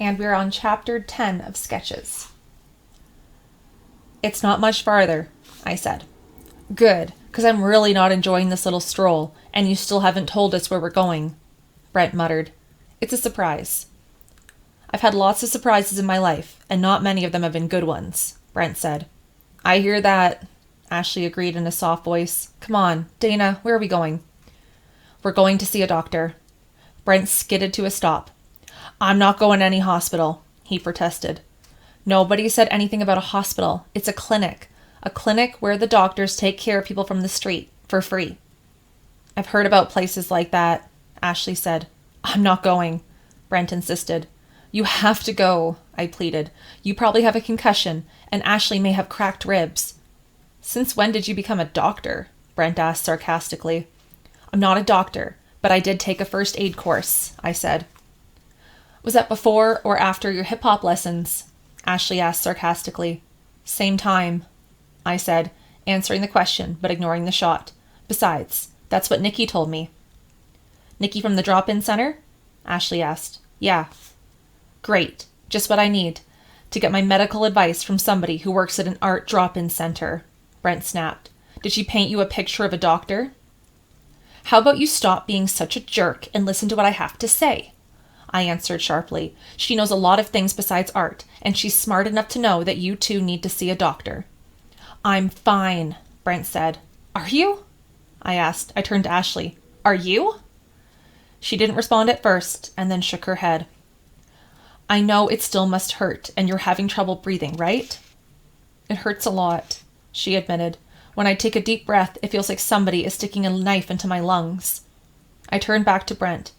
and we're on chapter 10 of Sketches. It's not much farther, I said. Good, because I'm really not enjoying this little stroll, and you still haven't told us where we're going, Brent muttered. It's a surprise. I've had lots of surprises in my life, and not many of them have been good ones, Brent said. I hear that, Ashley agreed in a soft voice. Come on, Dana, where are we going? We're going to see a doctor. Brent skidded to a stop. I'm not going to any hospital, he protested. Nobody said anything about a hospital. It's a clinic. A clinic where the doctors take care of people from the street for free. I've heard about places like that, Ashley said. I'm not going, Brent insisted. You have to go, I pleaded. You probably have a concussion, and Ashley may have cracked ribs. Since when did you become a doctor? Brent asked sarcastically. I'm not a doctor, but I did take a first aid course, I said. Was that before or after your hip-hop lessons? Ashley asked sarcastically. Same time, I said, answering the question but ignoring the shot. Besides, that's what Nikki told me. Nikki from the drop-in center? Ashley asked. Yeah. Great. Just what I need. To get my medical advice from somebody who works at an art drop-in center, Brent snapped. Did she paint you a picture of a doctor? How about you stop being such a jerk and listen to what I have to say? I answered sharply. She knows a lot of things besides art, and she's smart enough to know that you two need to see a doctor. I'm fine, Brent said. Are you? I asked. I turned to Ashley. Are you? She didn't respond at first, and then shook her head. I know it still must hurt, and you're having trouble breathing, right? It hurts a lot, she admitted. When I take a deep breath, it feels like somebody is sticking a knife into my lungs. I turned back to Brent.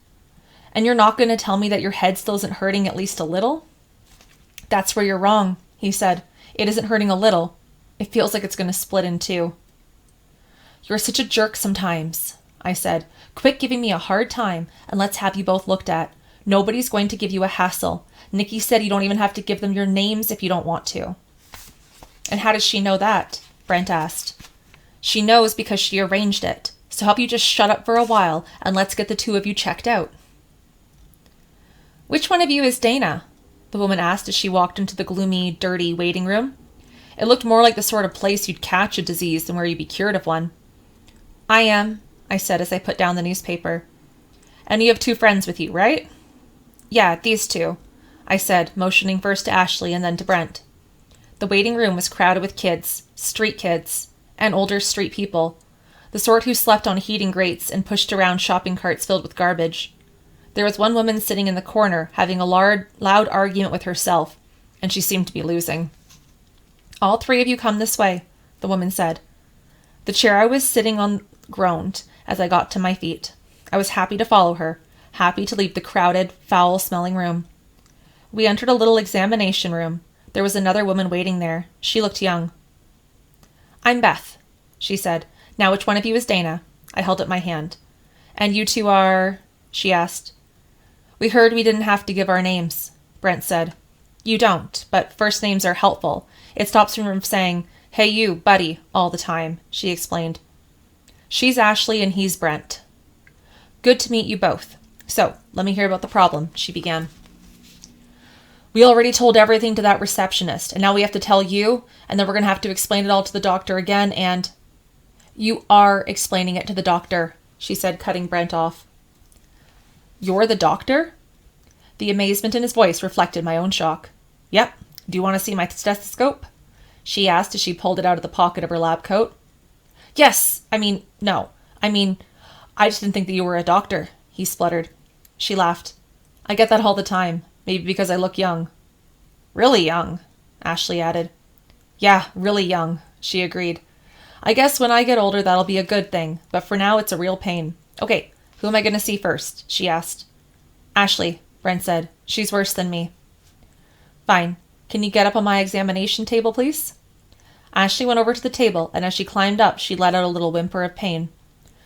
And you're not going to tell me that your head still isn't hurting at least a little? That's where you're wrong, he said. It isn't hurting a little. It feels like it's going to split in two. You're such a jerk sometimes, I said. Quit giving me a hard time, and let's have you both looked at. Nobody's going to give you a hassle. Nikki said you don't even have to give them your names if you don't want to. And how does she know that? Brent asked. She knows because she arranged it. So help you just shut up for a while, and let's get the two of you checked out. Which one of you is Dana? The woman asked as she walked into the gloomy, dirty waiting room. It looked more like the sort of place you'd catch a disease than where you'd be cured of one. I am, I said as I put down the newspaper. And you have two friends with you, right? Yeah, these two, I said, motioning first to Ashley and then to Brent. The waiting room was crowded with kids, street kids, and older street people, the sort who slept on heating grates and pushed around shopping carts filled with garbage. There was one woman sitting in the corner, having a loud argument with herself, and she seemed to be losing. All three of you come this way, the woman said. The chair I was sitting on groaned as I got to my feet. I was happy to follow her, happy to leave the crowded, foul-smelling room. We entered a little examination room. There was another woman waiting there. She looked young. I'm Beth, she said. Now which one of you is Dana? I held up my hand. And you two are... she asked. We heard we didn't have to give our names, Brent said. You don't, but first names are helpful. It stops me from saying, hey you, buddy, all the time, she explained. She's Ashley and he's Brent. Good to meet you both. So, let me hear about the problem, she began. We already told everything to that receptionist, and now we have to tell you, and then we're going to have to explain it all to the doctor again, and... You are explaining it to the doctor, she said, cutting Brent off. You're the doctor? The amazement in his voice reflected my own shock. Yep. Do you want to see my stethoscope? She asked as she pulled it out of the pocket of her lab coat. Yes. No. I just didn't think that you were a doctor, he spluttered. She laughed. I get that all the time. Maybe because I look young. Really young, Ashley added. Yeah, really young, she agreed. I guess when I get older that'll be a good thing, but for now it's a real pain. Okay, who am I going to see first? She asked. Ashley, Brent said. She's worse than me. Fine. Can you get up on my examination table, please? Ashley went over to the table, and as she climbed up, she let out a little whimper of pain.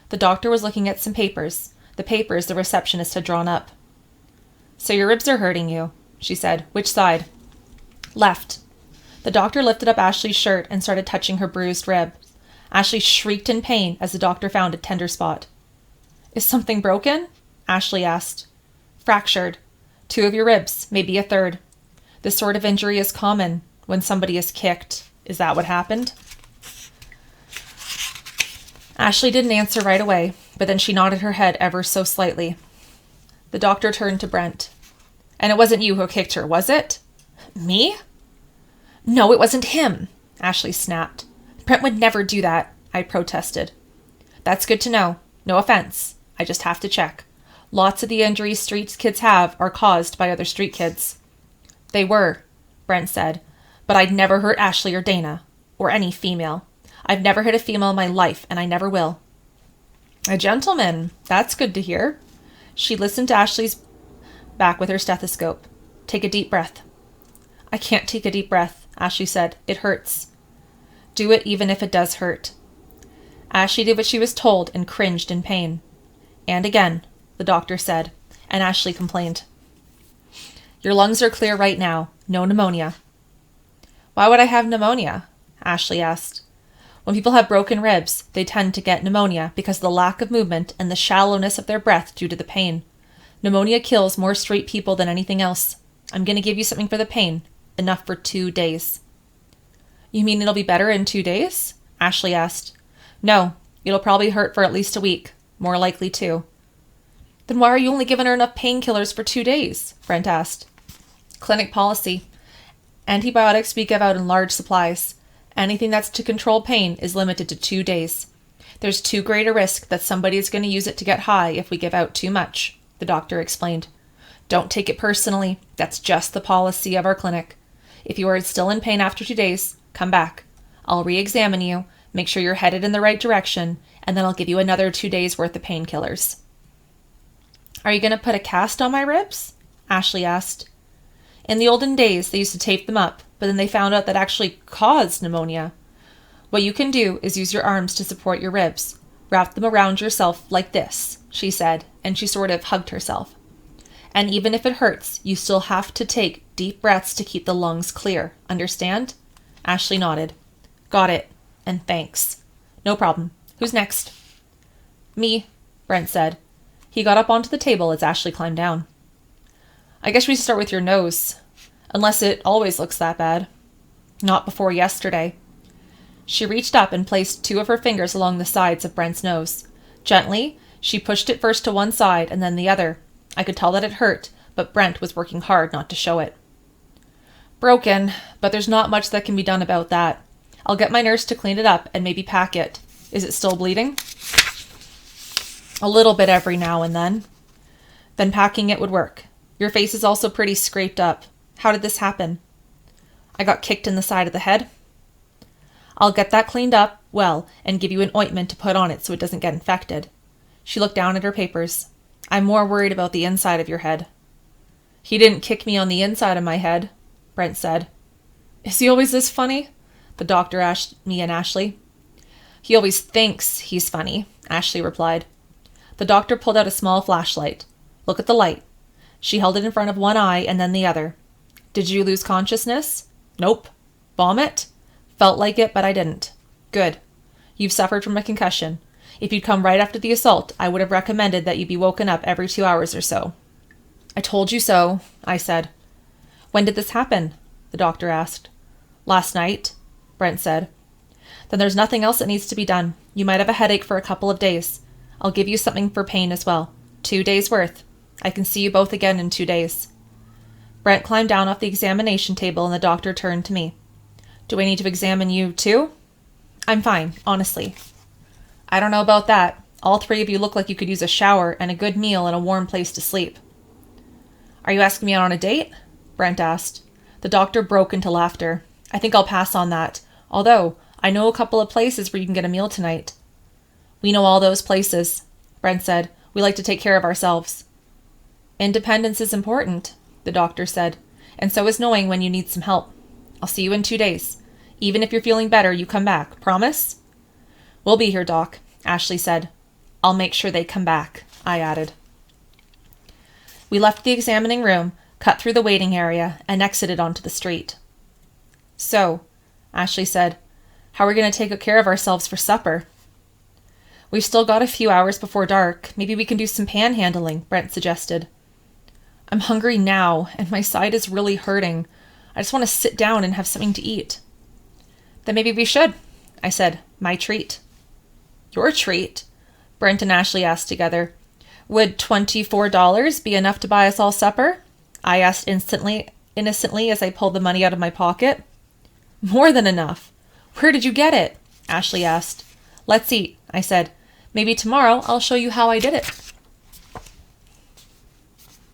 The doctor was looking at some papers, the papers the receptionist had drawn up. So your ribs are hurting you, she said. Which side? Left. The doctor lifted up Ashley's shirt and started touching her bruised ribs. Ashley shrieked in pain as the doctor found a tender spot. Is something broken? Ashley asked. Fractured. 2 of your ribs, maybe a third. This sort of injury is common when somebody is kicked. Is that what happened? Ashley didn't answer right away, but then she nodded her head ever so slightly. The doctor turned to Brent. And it wasn't you who kicked her, was it? Me? No, it wasn't him, Ashley snapped. Brent would never do that, I protested. That's good to know. No offense. I just have to check. Lots of the injuries street kids have are caused by other street kids. They were, Brent said, but I'd never hurt Ashley or Dana, or any female. I've never hit a female in my life, and I never will. A gentleman. That's good to hear. She listened to Ashley's back with her stethoscope. Take a deep breath. I can't take a deep breath, Ashley said. It hurts. Do it even if it does hurt. Ashley did what she was told and cringed in pain. And again, the doctor said, and Ashley complained. Your lungs are clear right now. No pneumonia. Why would I have pneumonia? Ashley asked. When people have broken ribs, they tend to get pneumonia because of the lack of movement and the shallowness of their breath due to the pain. Pneumonia kills more straight people than anything else. I'm going to give you something for the pain. Enough for 2 days. You mean it'll be better in 2 days? Ashley asked. No, it'll probably hurt for at least a week. More likely 2. Then why are you only giving her enough painkillers for 2 days? Brent asked. Clinic policy. Antibiotics we give out in large supplies. Anything that's to control pain is limited to 2 days. There's too great a risk that somebody is going to use it to get high if we give out too much, the doctor explained. Don't take it personally. That's just the policy of our clinic. If you are still in pain after 2 days, come back. I'll re-examine you, make sure you're headed in the right direction, and then I'll give you another 2 days worth of painkillers. Are you going to put a cast on my ribs? Ashley asked. In the olden days, they used to tape them up, but then they found out that actually caused pneumonia. What you can do is use your arms to support your ribs. Wrap them around yourself like this, she said, and she sort of hugged herself. And even if it hurts, you still have to take deep breaths to keep the lungs clear. Understand? Ashley nodded. Got it. And thanks. No problem. Who's next? Me, Brent said. He got up onto the table as Ashley climbed down. I guess we should start with your nose. Unless it always looks that bad. Not before yesterday. She reached up and placed 2 of her fingers along the sides of Brent's nose. Gently, she pushed it first to one side and then the other. I could tell that it hurt, but Brent was working hard not to show it. Broken, but there's not much that can be done about that. I'll get my nurse to clean it up and maybe pack it. Is it still bleeding? A little bit every now and then. Then packing it would work. Your face is also pretty scraped up. How did this happen? I got kicked in the side of the head. I'll get that cleaned up well and give you an ointment to put on it so it doesn't get infected. She looked down at her papers. I'm more worried about the inside of your head. He didn't kick me on the inside of my head, Brent said. Is he always this funny? The doctor asked me and Ashley. He always thinks he's funny, Ashley replied. The doctor pulled out a small flashlight. Look at the light. She held it in front of one eye and then the other. Did you lose consciousness? Nope. Vomit? Felt like it, but I didn't. Good. You've suffered from a concussion. If you'd come right after the assault, I would have recommended that you be woken up every 2 hours or so. I told you so, I said. When did this happen? The doctor asked. Last night, Brent said. Then there's nothing else that needs to be done. You might have a headache for a couple of days. I'll give you something for pain as well. 2 days' worth. I can see you both again in 2 days. Brent climbed down off the examination table and the doctor turned to me. Do I need to examine you too? I'm fine, honestly. I don't know about that. All 3 of you look like you could use a shower and a good meal and a warm place to sleep. Are you asking me out on a date? Brent asked. The doctor broke into laughter. I think I'll pass on that. Although, I know a couple of places where you can get a meal tonight. We know all those places, Brent said. We like to take care of ourselves. Independence is important, the doctor said, and so is knowing when you need some help. I'll see you in 2 days. Even if you're feeling better, you come back. Promise? We'll be here, Doc, Ashley said. I'll make sure they come back, I added. We left the examining room, cut through the waiting area, and exited onto the street. So, Ashley said, how are we going to take care of ourselves for supper? We've still got a few hours before dark. Maybe we can do some panhandling, Brent suggested. I'm hungry now, and my side is really hurting. I just want to sit down and have something to eat. Then maybe we should, I said. My treat. Your treat? Brent and Ashley asked together. Would $24 be enough to buy us all supper? I asked innocently as I pulled the money out of my pocket. More than enough. Where did you get it? Ashley asked. Let's eat, I said. Maybe tomorrow I'll show you how I did it.